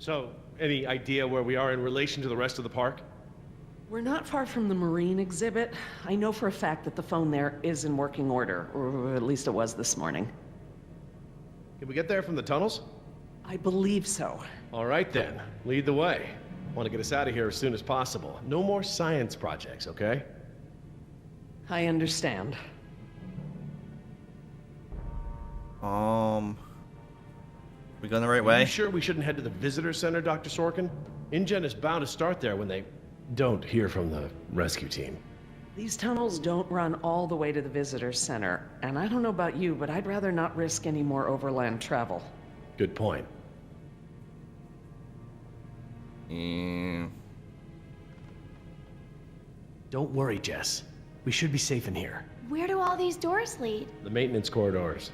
So, any idea where we are in relation to the rest of the park? We're not far from the marine exhibit. I know for a fact that the phone there is in working order, or at least it was this morning. Can we get there from the tunnels? I believe so. All right then, lead the way. Want to get us out of here as soon as possible. No more science projects, okay? I understand. We going the right Are way? you sure we shouldn't head to the visitor center, Dr. Sorkin? InGen is bound to start there when they don't hear from the rescue team. These tunnels don't run all the way to the visitor center, and I don't know about you, but I'd rather not risk any more overland travel. Good point. Don't worry, Jess. We should be safe in here. Where do all these doors lead? The maintenance corridors.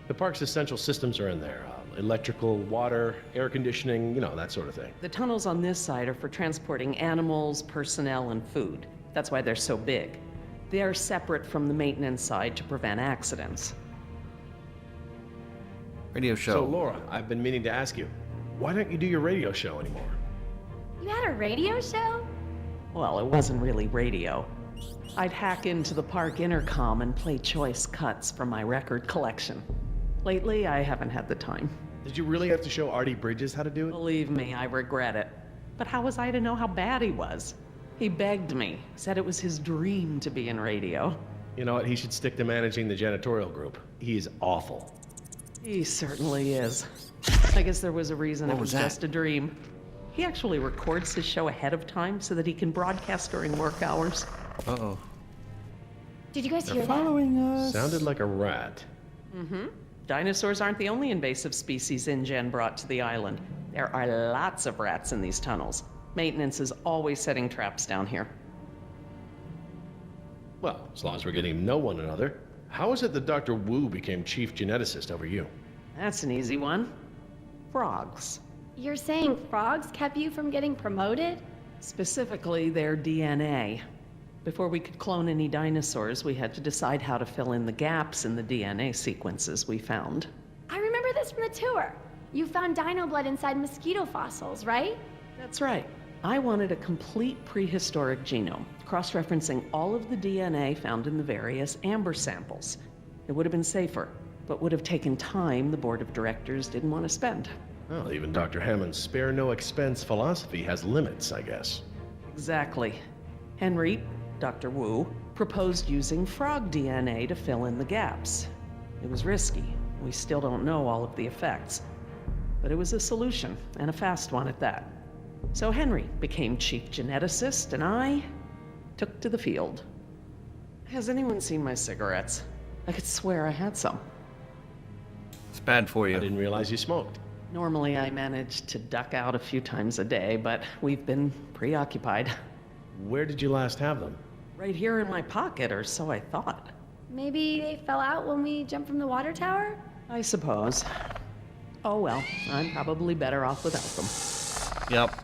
The park's essential systems are in there. Electrical, water, air conditioning, you know, that sort of thing. The tunnels on this side are for transporting animals, personnel, and food. That's why they're so big. They are separate from the maintenance side to prevent accidents. Radio show. So, Laura, I've been meaning to ask you, why don't you do your radio show anymore? You had a radio show? Well, it wasn't really radio. I'd hack into the park intercom and play choice cuts from my record collection. Lately, I haven't had the time. Did you really have to show Artie Bridges how to do it? Believe me, I regret it. But how was I to know how bad he was? He begged me, said it was his dream to be in radio. You know what, he should stick to managing the janitorial group. He's awful. He certainly is. I guess there was a reason What it was was that? just a dream. He actually records his show ahead of time so that he can broadcast during work hours. Uh-oh. Did you guys They're hear that? following us. Sounded like a rat. Mm-hmm. Dinosaurs aren't the only invasive species InGen brought to the island. There are lots of rats in these tunnels. Maintenance is always setting traps down here. Well, as long as we're getting to know one another. How is it that Dr. Wu became chief geneticist over you? That's an easy one. Frogs. You're saying frogs kept you from getting promoted? Specifically, their DNA. Before we could clone any dinosaurs, we had to decide how to fill in the gaps in the DNA sequences we found. I remember this from the tour. You found dino blood inside mosquito fossils, right? That's right. I wanted a complete prehistoric genome, cross-referencing all of the DNA found in the various amber samples. It would have been safer, but would have taken time the board of directors didn't want to spend. Well, even Dr. Hammond's spare no expense philosophy has limits, I guess. Exactly. Henry, Dr. Wu, proposed using frog DNA to fill in the gaps. It was risky. We still don't know all of the effects. But it was a solution, and a fast one at that. So Henry became chief geneticist, and I took to the field. Has anyone seen my cigarettes? I could swear I had some. It's bad for I you. didn't realize you smoked. Normally I manage to duck out a few times a day, but we've been preoccupied. Where did you last have them? Right here in my pocket, or so I thought. Maybe they fell out when we jumped from the water tower? I suppose. Oh well, I'm probably better off without them. Yep.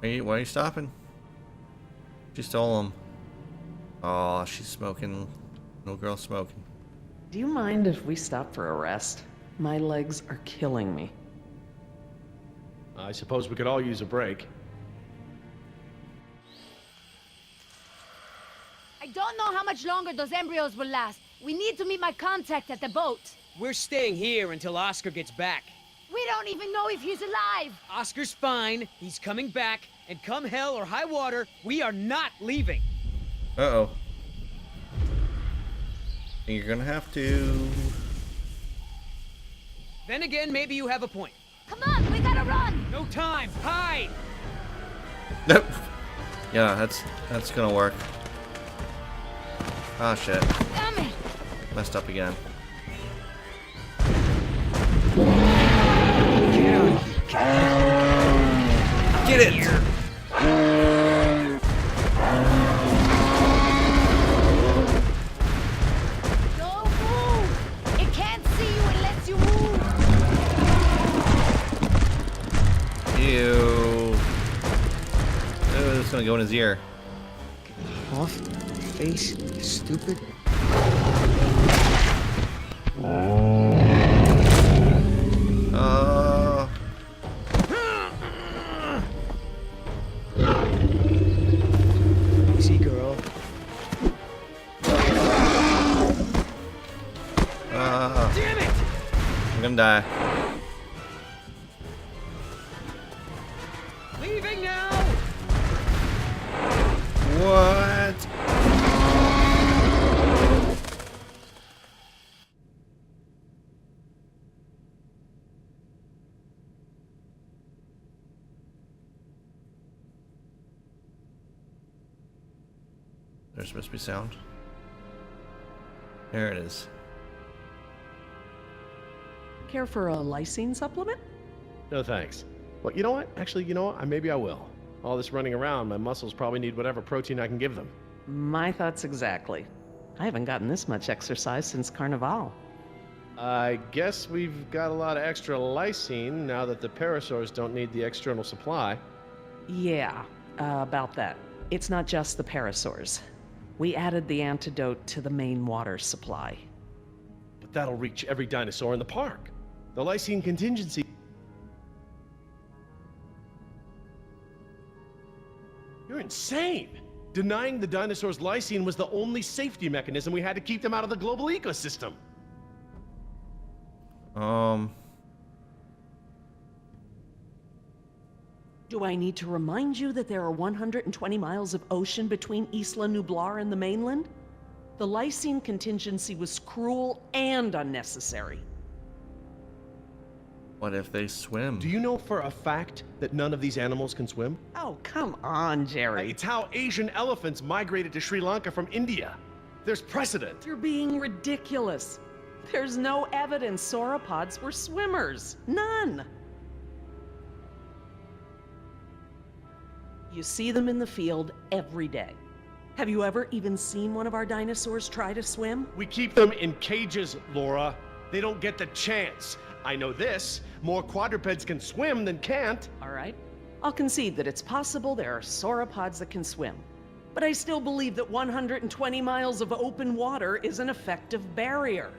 Wait, why are you stopping? She stole them. Oh, she's smoking. Little girl smoking. Do you mind if we stop for a rest? My legs are killing me. I suppose we could all use a break. I don't know how much longer those embryos will last. We need to meet my contact at the boat. We're staying here until Oscar gets back. We don't even know if he's alive. Oscar's fine, he's coming back, and come hell or high water, we are not leaving. Uh-oh. You're gonna have to... Then again, maybe you have a point. Come on, we gotta run. No time, hide! Nope. Yeah, that's gonna work. Ah, shit. Damn it. Messed up again. Get it! Don't move. It can't see you unless you move. Ew. Oh, it's gonna go in his ear. Off face, stupid. Gonna die. Leaving now! What? There's supposed to be sound. There it is. Care for a lysine supplement? No thanks. Well, you know what? Actually, you know what? Maybe I will. All this running around, my muscles probably need whatever protein I can give them. My thoughts exactly. I haven't gotten this much exercise since Carnival. I guess we've got a lot of extra lysine now that the parasaurs don't need the external supply. Yeah, about that. It's not just the parasaurs. We added the antidote to the main water supply. But that'll reach every dinosaur in the park. The lysine contingency... You're insane! Denying the dinosaurs lysine was the only safety mechanism we had to keep them out of the global ecosystem. Do I need to remind you that there are 120 miles of ocean between Isla Nublar and the mainland? The lysine contingency was cruel and unnecessary. What if they swim? Do you know for a fact that none of these animals can swim? Oh, come on, Jerry. It's how Asian elephants migrated to Sri Lanka from India. There's precedent. You're being ridiculous. There's no evidence sauropods were swimmers. None. You see them in the field every day. Have you ever even seen one of our dinosaurs try to swim? We keep them in cages, Laura. They don't get the chance. I know this. More quadrupeds can swim than can't. All right. I'll concede that it's possible there are sauropods that can swim. But I still believe that 120 miles of open water is an effective barrier.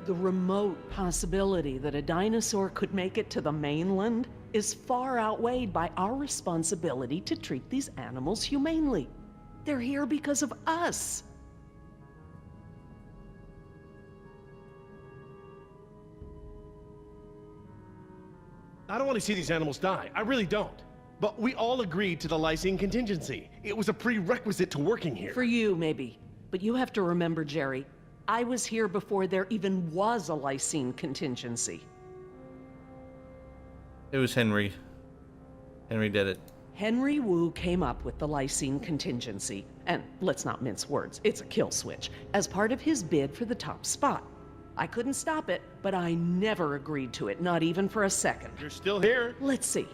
The remote possibility that a dinosaur could make it to the mainland is far outweighed by our responsibility to treat these animals humanely. They're here because of us. I don't want to see these animals die. I really don't. But we all agreed to the lysine contingency. It was a prerequisite to working here. For you, maybe. But you have to remember, Jerry, I was here before there even was a lysine contingency. It was Henry. Henry did it. Henry Wu came up with the lysine contingency, and let's not mince words, it's a kill switch, as part of his bid for the top spot. I couldn't stop it, but I never agreed to it, not even for a second. You're still here. Let's see.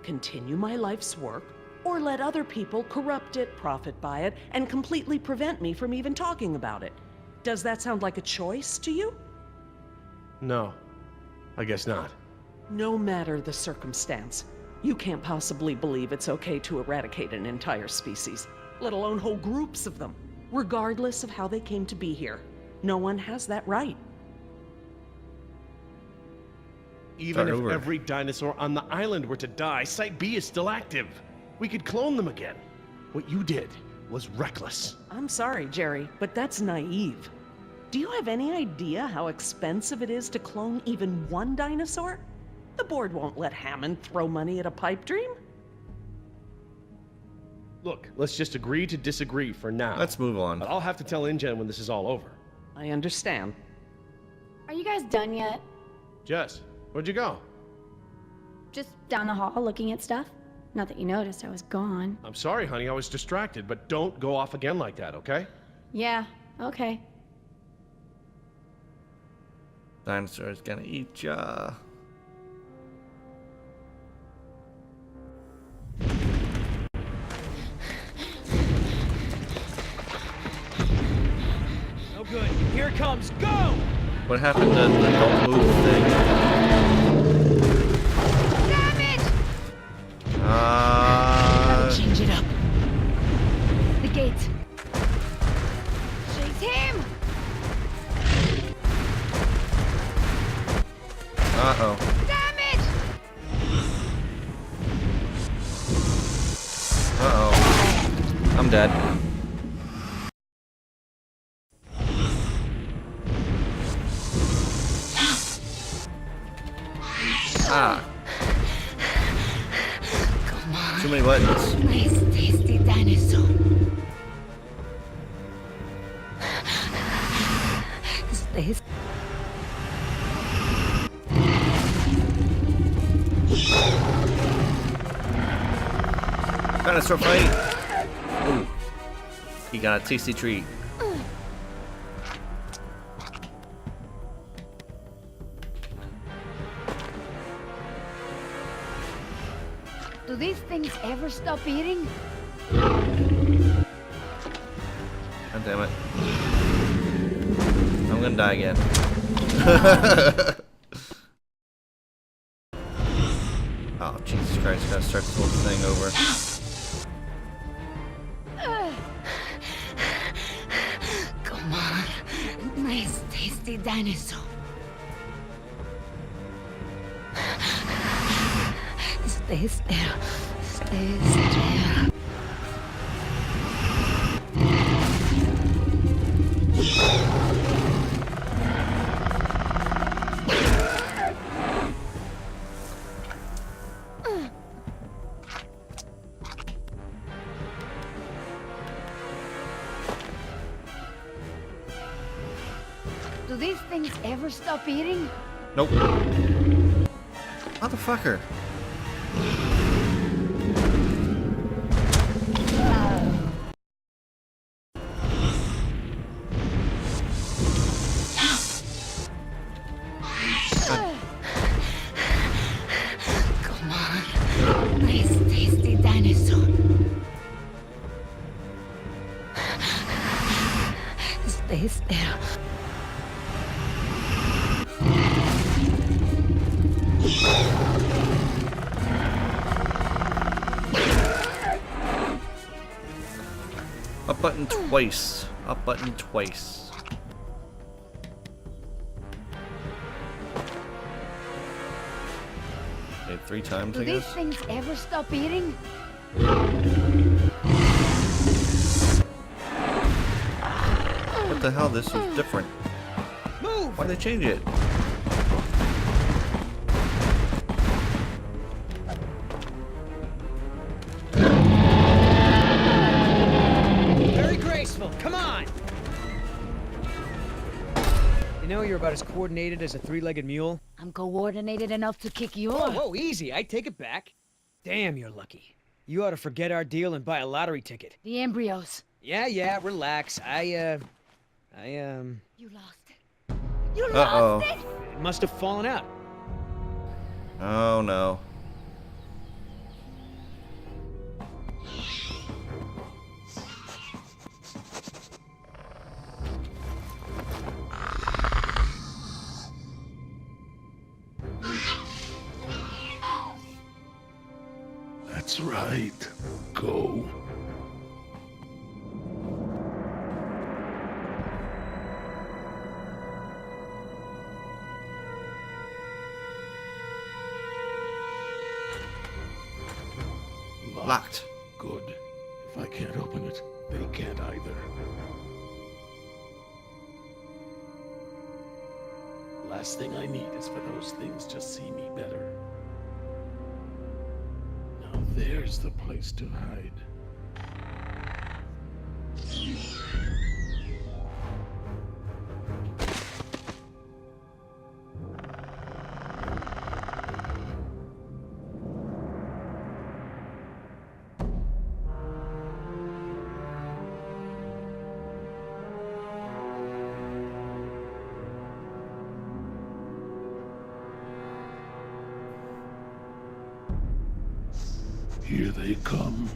Continue my life's work, or let other people corrupt it, profit by it, and completely prevent me from even talking about it. Does that sound like a choice to you? No, I guess not. No matter the circumstance, you can't possibly believe it's okay to eradicate an entire species, let alone whole groups of them, regardless of how they came to be here. No one has that right. Even Start if over. every dinosaur on the island were to die, Site B is still active. We could clone them again. What you did was reckless. I'm sorry, Jerry, but that's naive. Do you have any idea how expensive it is to clone even one dinosaur? The board won't let Hammond throw money at a pipe dream. Look, let's just agree to disagree for now. Let's move on. But I'll have to tell InGen when this is all over. I understand. Are you guys done yet? Jess, where'd you go? Just down the hall looking at stuff? Not that you noticed I was gone. I'm sorry, honey, I was distracted, but don't go off again like that, okay? Yeah, okay. Dinosaur's gonna eat ya. No good. Here it comes. Go! What happened to the don't move thing? Damage! Change it up. The gate. Chase him! Uh-oh. Damage! Uh-oh. dead. Ah. Come on. Too many buttons. Nice, tasty dinosaur. Stay. Dinosaur fight. Ooh. He got a tasty treat. Do these things ever stop eating? God damn it. I'm gonna die again. Oh, Jesus Christ, gotta start this whole thing over. Come on. Nice, tasty dinosaur. Stay still. Stay still. Do these things ever stop eating? Nope. Motherfucker. Come on. Nice, tasty dinosaur. Stay still. Up button twice. Up button twice. Okay, 3 times, Do I these guess. things ever stop eating? What the hell? This is different. Move! Why'd they change it? Very graceful. Come on! You know you're about as coordinated as a 3-legged mule. I'm coordinated enough to kick you Whoa, off. whoa, easy. I take it back. Damn, you're lucky. You ought to forget our deal and buy a lottery ticket. The embryos. Yeah, relax. You lost it. You Uh-oh. lost it? It must have fallen out. Oh no. That's right. Go. Locked. Good. If I can't open it, they can't either. Last thing I need is for those things to see me better. Now there's the place to hide. Here they come.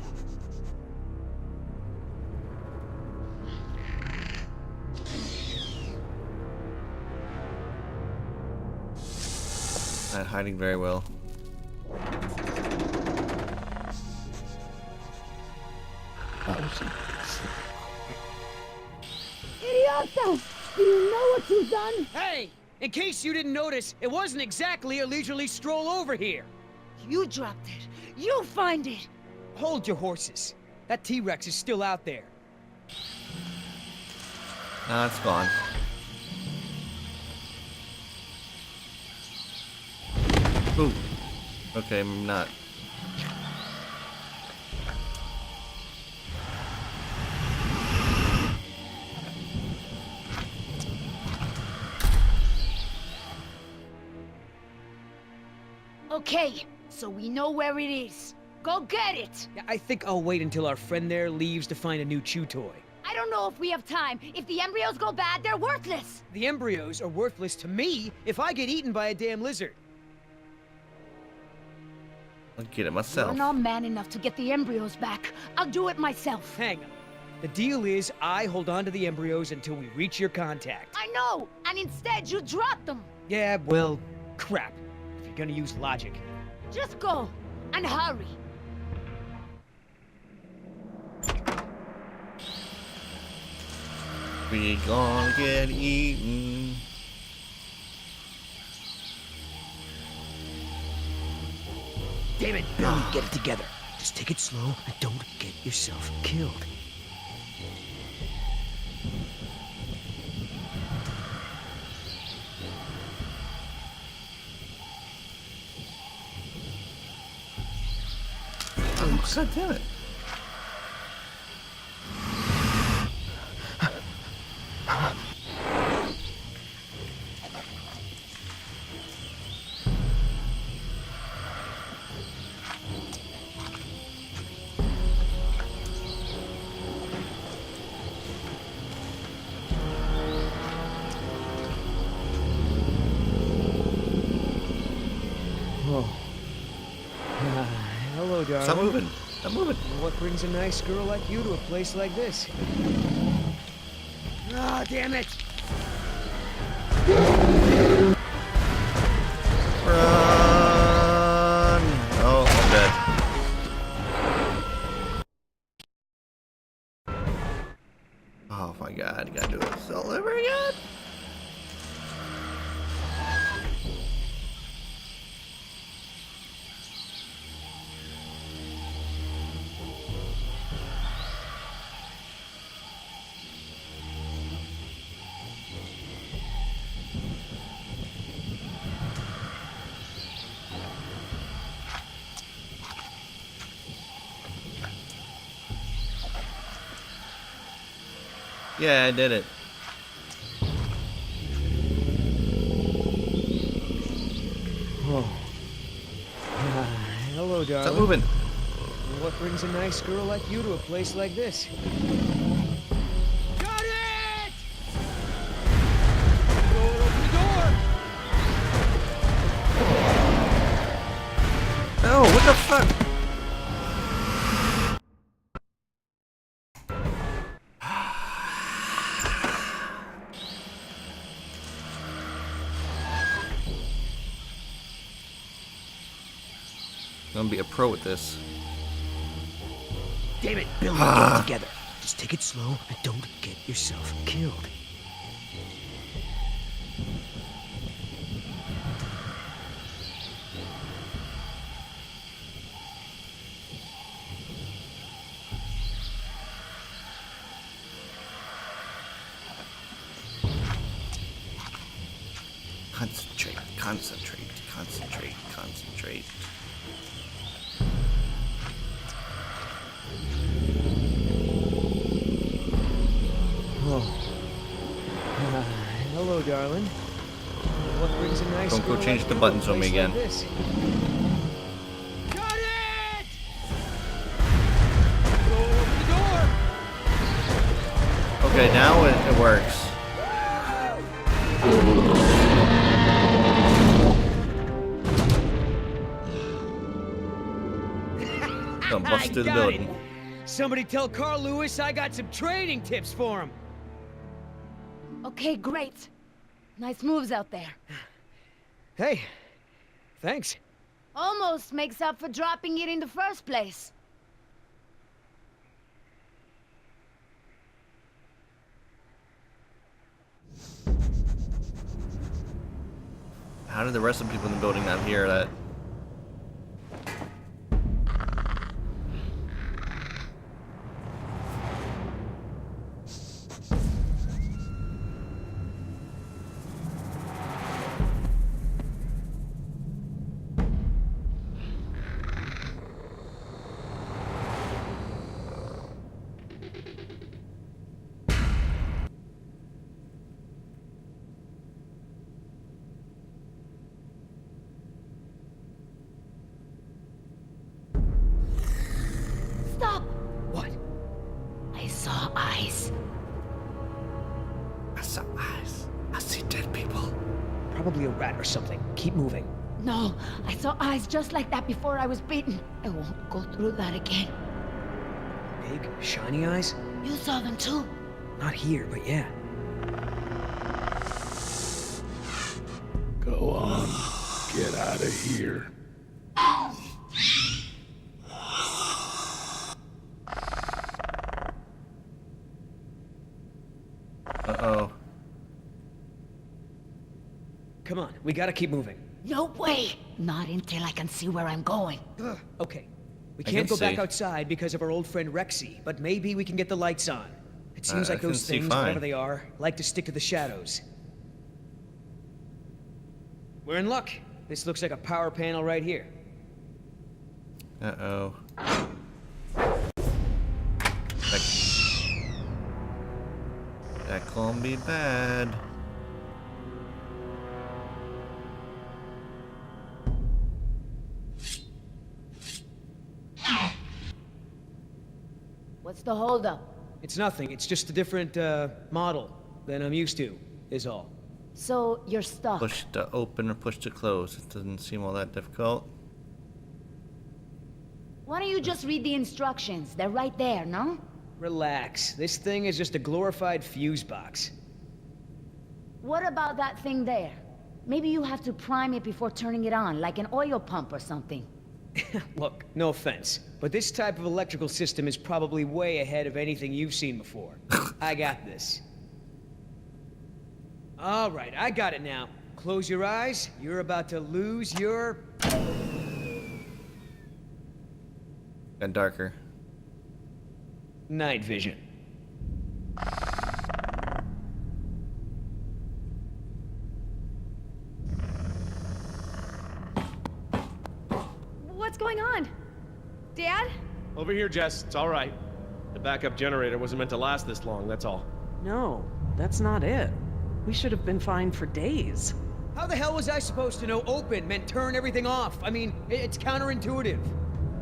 Not hiding very well. Idiota! Do you know what you've done? Hey! In case you didn't notice, it wasn't exactly a leisurely stroll over here. You dropped it. You find it. Hold your horses. That T-Rex is still out there. Nah, it's gone. Ooh. Okay, I'm not. Okay, so we know where it is. Go get it! Yeah, I think I'll wait until our friend there leaves to find a new chew toy. I don't know if we have time. If the embryos go bad, they're worthless! The embryos are worthless to me if I get eaten by a damn lizard. I'll get it myself. You're not man enough to get the embryos back. I'll do it myself. Hang on. The deal is I hold on to the embryos until we reach your contact. I know! And instead, you drop them! Yeah, well, crap. If you're gonna use logic. Just go! And hurry! We gonna get eaten. Damn it, Billy, get it together. Just take it slow and don't get yourself killed. Oh, God damn it. Hello, darling. Stop moving. Stop moving. What brings a nice girl like you to a place like this? Ah, damn it! Run! Oh, I'm dead. Oh my God, you gotta do this all over again? Yeah, I did it. Hello, darling. Stop moving. What brings a nice girl like you to a place like this? Got it! Go open the door! Oh, what the fuck? I'm gonna be a pro at this. Damn it, Billy, get it together. Just take it slow and don't get yourself killed. Concentrate, concentrate, concentrate, concentrate. Hello, darling. What brings a nice Don't go girl change like the you to a buttons on me place again. like this? Got it! Go open the door! Okay, now it works. Gonna bust through the Got building. it. Somebody tell Carl Lewis I got some training tips for him. Okay, great. Nice moves out there. Hey, thanks. Almost makes up for dropping it in the first place. How did the rest of the people in the building not hear that? Stop! What? I saw eyes. I saw eyes. I see dead people. Probably a rat or something. Keep moving. No, I saw eyes just like that before I was bitten. I won't go through that again. Big, shiny eyes? You saw them too? Not here, but yeah. Go on. Get out of here. Uh-oh. Come on, we gotta keep moving. No way! Not until I can see where I'm going. Okay. We I can't can go back see. outside because of our old friend Rexy, but maybe we can get the lights on. It seems I like can those see things, fine. whatever they are, like to stick to the shadows. We're in luck. This looks like a power panel right here. Uh-oh. That can't be bad. What's the holdup? It's nothing. It's just a different, model than I'm used to, is all. So, you're stuck. Push to open or push to close. It doesn't seem all that difficult. Why don't you just read the instructions? They're right there, no? Relax. This thing is just a glorified fuse box. What about that thing there? Maybe you have to prime it before turning it on, like an oil pump or something. Look, no offense, but this type of electrical system is probably way ahead of anything you've seen before. I got this. All right, I got it now. Close your eyes. You're about to lose your... And darker. night vision. What's going on? Dad? Over here, Jess. It's all right. The backup generator wasn't meant to last this long, that's all. No, that's not it. We should have been fine for days. How the hell was I supposed to know open meant turn everything off? I mean, it's counterintuitive.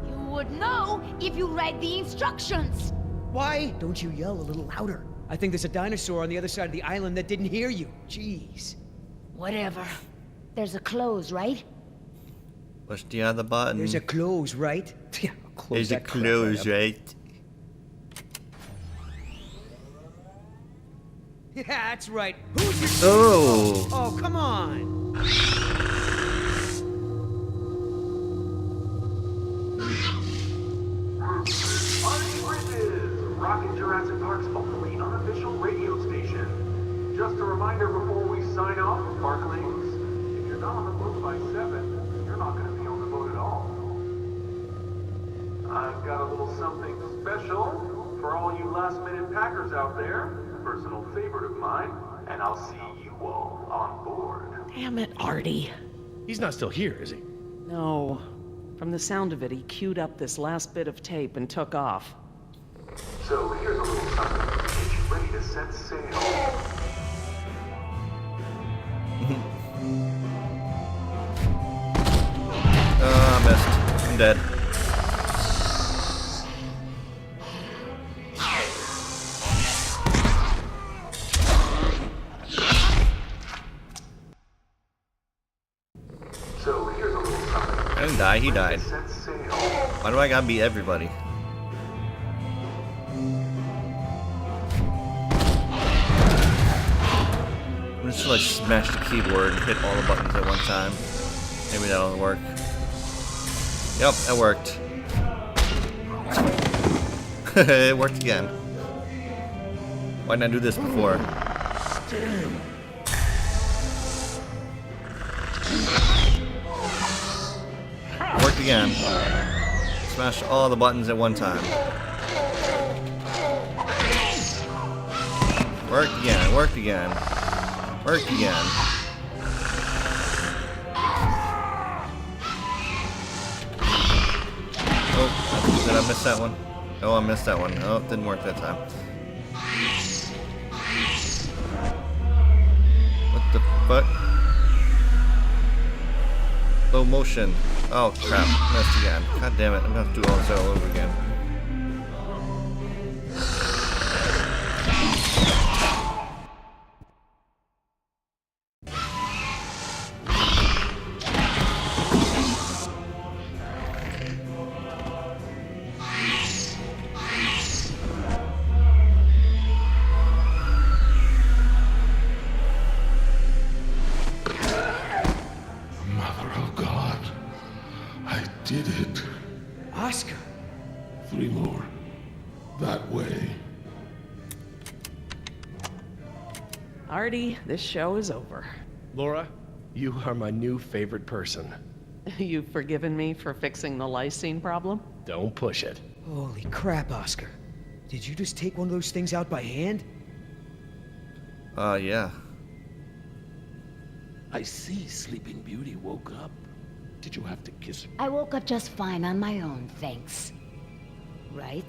You would know if you read the instructions. Why don't you yell a little louder? I think there's a dinosaur on the other side of the island that didn't hear you. Jeez. Whatever. There's a close, right? Push the other button. There's a close, right? Yeah, I'll close There's a that crap close, right up. right? Yeah, that's right. Who's your... Oh! Oh, come on. Rockin' Jurassic Park's only unofficial radio station. Just a reminder before we sign off, Parklings, if you're not on the boat by 7, you're not going to be on the boat at all. I've got a little something special for all you last-minute packers out there. Personal favorite of mine, and I'll see you all on board. Damn it, Artie. He's not still here, is he? No. From the sound of it, he queued up this last bit of tape and took off. So here's a little something to get you ready to set sail. I missed. I'm dead. So here's a little something. I didn't die, he died. Set sail. Why do I gotta beat everybody? I'm just like smash the keyboard and hit all the buttons at one time. Maybe that'll work. Yep, that worked. It worked again. Why didn't I do this before? It worked again. Smash all the buttons at one time. Worked again, worked again. Worked again. Oh, did I miss that one? Oh, I missed that one. Oh, it didn't work that time. What the fuck? Slow motion. Oh crap, missed again. God damn it, I'm gonna have to do all this all over again. Oscar! 3 more. That way. Artie, this show is over. Laura, you are my new favorite person. You've forgiven me for fixing the lysine problem? Don't push it. Holy crap, Oscar. Did you just take one of those things out by hand? Yeah. I see Sleeping Beauty woke up. Did you have to kiss her? I woke up just fine on my own, thanks. Right?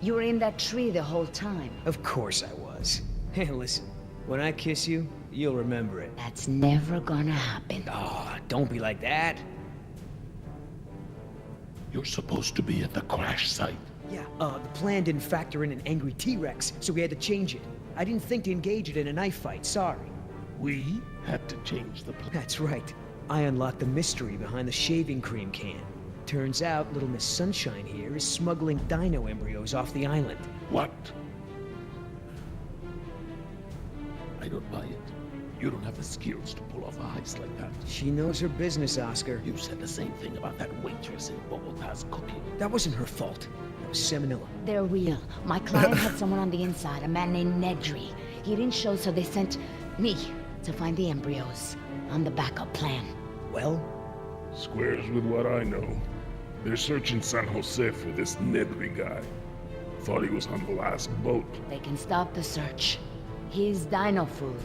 You were in that tree the whole time. Of course I was. Hey, listen. When I kiss you, you'll remember it. That's never gonna happen. Ah, don't be like that. You're supposed to be at the crash site. Yeah, the plan didn't factor in an angry T-Rex, so we had to change it. I didn't think to engage it in a knife fight, sorry. We had to change the plan. That's right. I unlocked the mystery behind the shaving cream can. Turns out Little Miss Sunshine here is smuggling dino embryos off the island. What? I don't buy it. You don't have the skills to pull off a heist like that. She knows her business, Oscar. You said the same thing about that waitress in Bogota's cooking. That wasn't her fault. That was Salmonella. They're real. My client had someone on the inside, a man named Nedry. He didn't show, so they sent me to find the embryos. I'm the backup plan. Well, Squares with what I know. They're searching San Jose for this Nedry guy. Thought he was on the last boat. They can stop the search. He's dino food.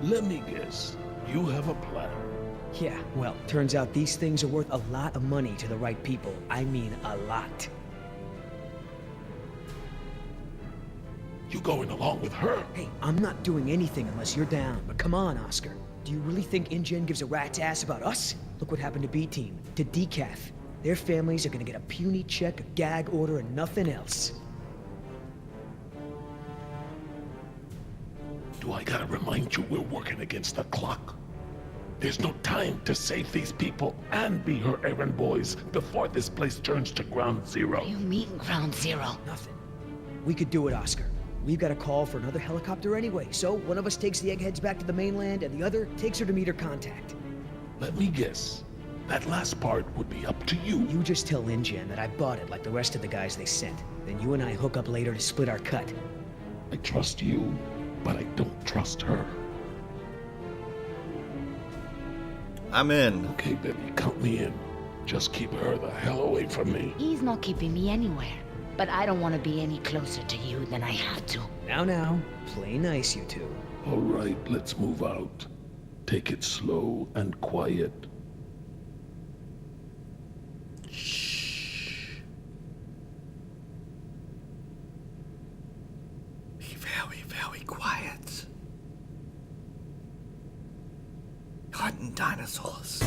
Let me guess. You have a plan. yeah, well, turns out these things are worth a lot of money to the right people. I mean, a lot. You going along with her? Hey, I'm not doing anything unless you're down, but come on, Oscar. Do you really think InGen gives a rat's ass about us? Look what happened to B-Team, to Decaf. Their families are gonna get a puny check, a gag order, and nothing else. Do I gotta remind you we're working against the clock? There's no time to save these people and be her errand boys before this place turns to ground zero. You mean ground zero? Nothing. We could do it, Oscar. We've got a call for another helicopter anyway, so one of us takes the eggheads back to the mainland and the other takes her to meet her contact. Let me guess. That last part would be up to you. You just tell InGen that I bought it like the rest of the guys they sent. Then you and I hook up later to split our cut. I trust you, but I don't trust her. I'm in. Okay, baby, count me in. Just keep her the hell away from me. He's not keeping me anywhere. But I don't want to be any closer to you than I have to. Now, play nice, you two. All right, let's move out. Take it slow and quiet. Shh. Be very, very quiet. Hunting dinosaurs.